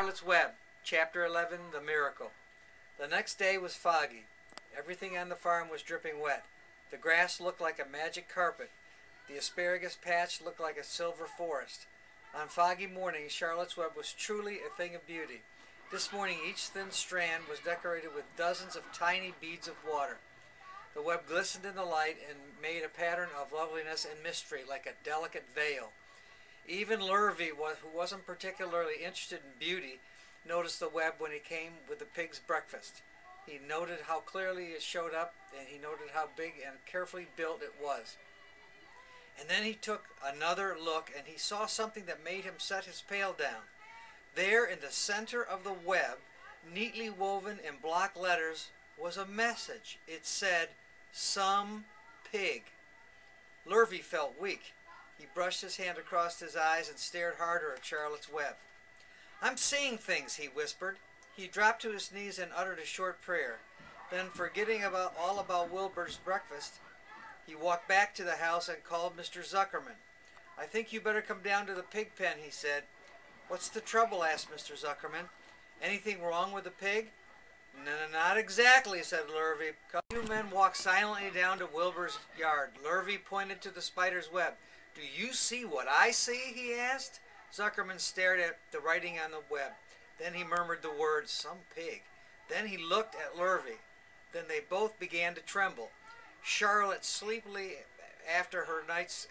Charlotte's Web, Chapter 11, The Miracle. The next day was foggy. Everything on the farm was dripping wet. The grass looked like a magic carpet. The asparagus patch looked like a silver forest. On foggy mornings, Charlotte's Web was truly a thing of beauty. This morning, each thin strand was decorated with dozens of tiny beads of water. The web glistened in the light and made a pattern of loveliness and mystery like a delicate veil. Even Lurvy, who wasn't particularly interested in beauty, noticed the web when he came with the pig's breakfast. He noted how clearly it showed up, and he noted how big and carefully built it was. And then he took another look, and he saw something that made him set his pail down. There in the center of the web, neatly woven in block letters, was a message. It said, "Some pig." Lurvy felt weak. He brushed his hand across his eyes and stared harder at Charlotte's Web. "I'm seeing things," he whispered. He dropped to his knees and uttered a short prayer. Then, forgetting all about Wilbur's breakfast, he walked back to the house and called Mr. Zuckerman. "I think you better come down to the pig pen," he said. "What's the trouble?" asked Mr. Zuckerman. "Anything wrong with the pig?" "No, not exactly," said Lurvy. The two men walked silently down to Wilbur's yard. Lurvy pointed to the spider's web. "Do you see what I see?" he asked. Zuckerman stared at the writing on the web. Then he murmured the words, "Some pig." Then he looked at Lurvy. Then they both began to tremble. Charlotte, sleepily after her night's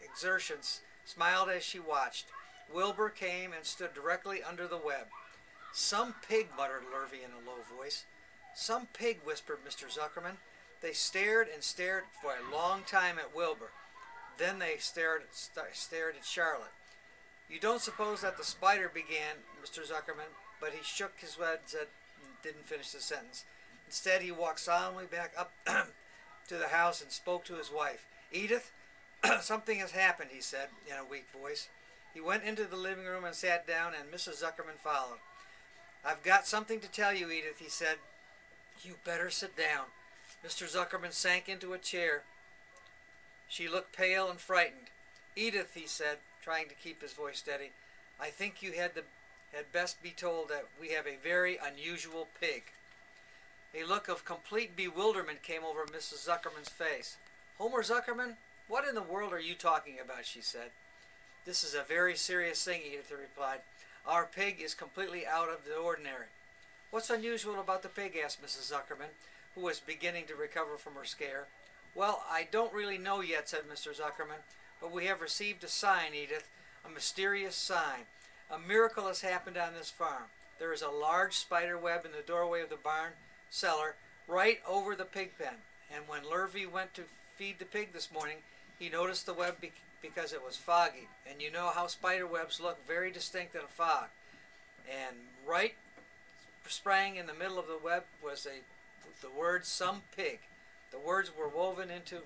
exertions, smiled as she watched. Wilbur came and stood directly under the web. "Some pig," muttered Lurvy in a low voice. "Some pig," whispered Mr. Zuckerman. They stared and stared for a long time at Wilbur. Then they stared at Charlotte. "You don't suppose that the spider began," Mr. Zuckerman, but he shook his head and didn't finish the sentence. Instead, he walked solemnly back up to the house and spoke to his wife. "Edith, something has happened," he said in a weak voice. He went into the living room and sat down, and Mrs. Zuckerman followed. "I've got something to tell you, Edith," he said. "You better sit down." Mr. Zuckerman sank into a chair. She looked pale and frightened. "Edith," he said, trying to keep his voice steady, "I think you had best be told that we have a very unusual pig." A look of complete bewilderment came over Mrs. Zuckerman's face. "Homer Zuckerman, what in the world are you talking about?" she said. "This is a very serious thing," Edith replied. "Our pig is completely out of the ordinary." "What's unusual about the pig?" asked Mrs. Zuckerman, who was beginning to recover from her scare. "Well, I don't really know yet," said Mr. Zuckerman, "but we have received a sign, Edith, a mysterious sign. A miracle has happened on this farm. There is a large spider web in the doorway of the barn cellar right over the pig pen, and when Lurvy went to feed the pig this morning, he noticed the web because it was foggy, and you know how spider webs look very distinct in a fog. And right sprang in the middle of the web was the word 'some pig.' The words were woven into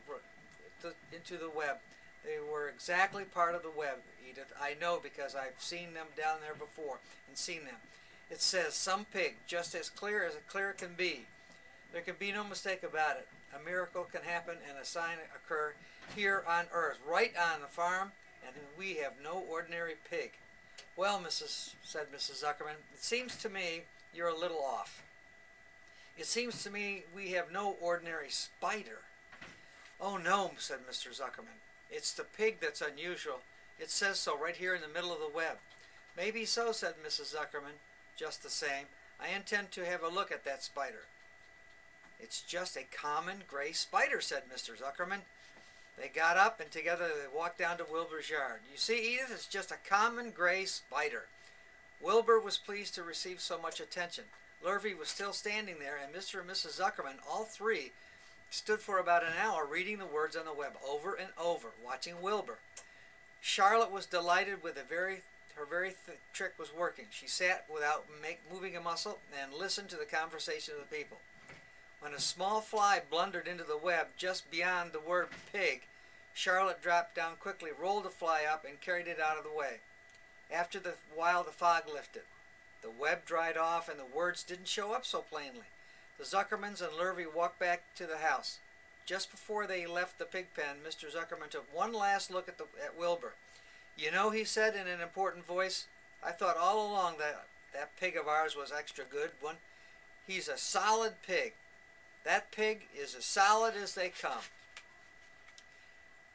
the web. They were exactly part of the web, Edith. I know because I've seen them down there before and seen them. It says 'some pig,' just as clear can be. There can be no mistake about it. A miracle can happen and a sign occur here on earth, right on the farm, and we have no ordinary pig." "Well, said Mrs. Zuckerman, "it seems to me you're a little off. It seems to me we have no ordinary spider." "Oh, no," said Mr. Zuckerman. "It's the pig that's unusual. It says so right here in the middle of the web." "Maybe so," said Mrs. Zuckerman. "Just the same, I intend to have a look at that spider." "It's just a common gray spider," said Mr. Zuckerman. They got up, and together they walked down to Wilbur's yard. "You see, Edith, it's just a common gray spider." Wilbur was pleased to receive so much attention. Lurvy was still standing there, and Mr. and Mrs. Zuckerman, all three, stood for about an hour reading the words on the web over and over, watching Wilbur. Charlotte was delighted with her very trick was working. She sat without moving a muscle and listened to the conversation of the people. When a small fly blundered into the web just beyond the word pig, Charlotte dropped down quickly, rolled the fly up, and carried it out of the way. After a while, the fog lifted. The web dried off, and the words didn't show up so plainly. The Zuckermans and Lurvy walked back to the house. Just before they left the pig pen, Mr. Zuckerman took one last look at Wilbur. "You know," he said in an important voice, "I thought all along that that pig of ours was extra good one. He's a solid pig. That pig is as solid as they come.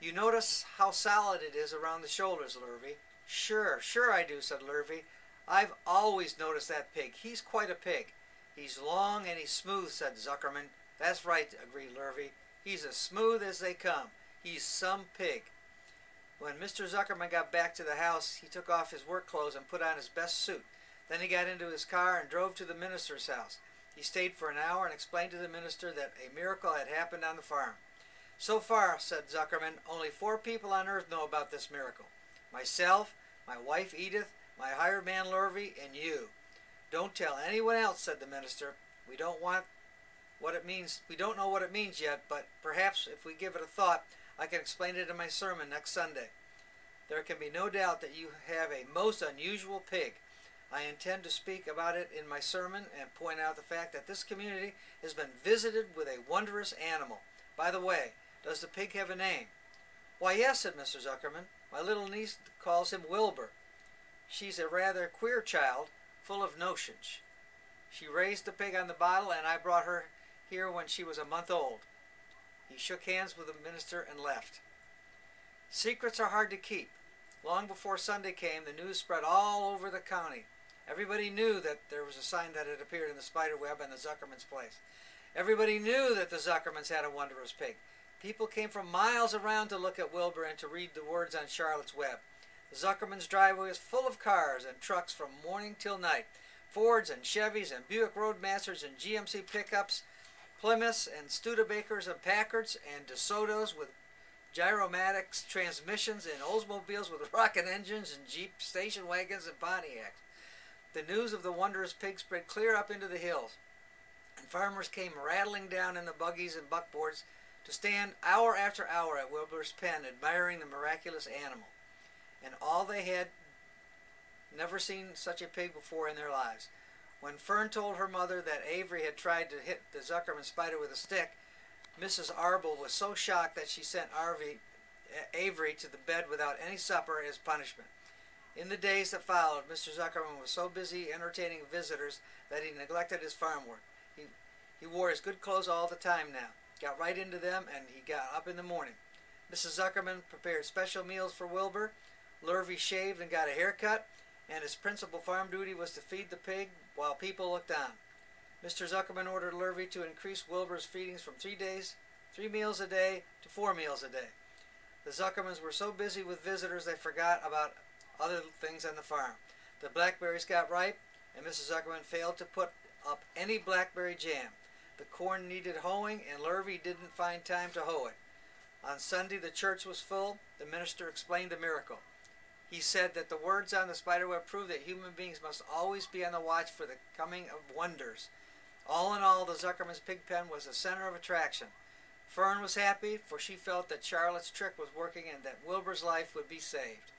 You notice how solid it is around the shoulders, Lurvy. Sure I do, said Lurvy. I've always noticed that pig. He's quite a pig. He's long and he's smooth, said Zuckerman. That's right, agreed Lurvy. He's as smooth as they come. He's some pig. When Mr. Zuckerman got back to the house, he took off his work clothes and put on his best suit. Then he got into his car and drove to the minister's house. He stayed for an hour and explained to the minister that a miracle had happened on the farm. So far, said Zuckerman, only 4 people on earth know about this miracle. Myself, my wife Edith, my hired man Lurvy, and you. Don't tell anyone else, said the minister. We don't know what it means yet, but perhaps if we give it a thought, I can explain it in my sermon next Sunday. There can be no doubt that you have a most unusual pig. I intend to speak about it in my sermon and point out the fact that this community has been visited with a wondrous animal. By the way, does the pig have a name? Why, yes, said Mr. Zuckerman. My little niece calls him Wilbur. She's a rather queer child, full of notions. She raised the pig on the bottle, and I brought her here when she was a month old. He shook hands with the minister and left. Secrets are hard to keep. Long before Sunday came, the news spread all over the county. Everybody knew that there was a sign that had appeared in the spider web in the Zuckerman's place. Everybody knew that the Zuckermans had a wondrous pig. People came from miles around to look at Wilbur and to read the words on Charlotte's web. The Zuckerman's driveway was full of cars and trucks from morning till night. Fords and Chevys and Buick Roadmasters and GMC pickups, Plymouths and Studebakers and Packards and DeSotos with Gyromatics transmissions and Oldsmobiles with rocket engines and Jeep station wagons and Pontiacs. The news of the wondrous pig spread clear up into the hills, and farmers came rattling down in the buggies and buckboards to stand hour after hour at Wilbur's pen admiring the miraculous animal. And all they had never seen such a pig before in their lives. When Fern told her mother that Avery had tried to hit the Zuckerman spider with a stick, Mrs. Arble was so shocked that she sent Avery to the bed without any supper as punishment. In the days that followed, Mr. Zuckerman was so busy entertaining visitors that he neglected his farm work. He wore his good clothes all the time now, got right into them, and he got up in the morning. Mrs. Zuckerman prepared special meals for Wilbur. Lurvy shaved and got a haircut, and his principal farm duty was to feed the pig while people looked on. Mr. Zuckerman ordered Lurvy to increase Wilbur's feedings from 3 meals a day to 4 meals a day. The Zuckermans were so busy with visitors they forgot about other things on the farm. The blackberries got ripe, and Mrs. Zuckerman failed to put up any blackberry jam. The corn needed hoeing, and Lurvy didn't find time to hoe it. On Sunday, the church was full. The minister explained the miracle. He said that the words on the spiderweb prove that human beings must always be on the watch for the coming of wonders. All in all, the Zuckerman's pig pen was the center of attraction. Fern was happy, for she felt that Charlotte's trick was working and that Wilbur's life would be saved.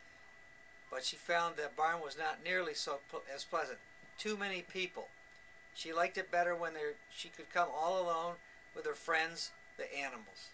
But she found that barn was not nearly as pleasant. Too many people. She liked it better when she could come all alone with her friends, the animals.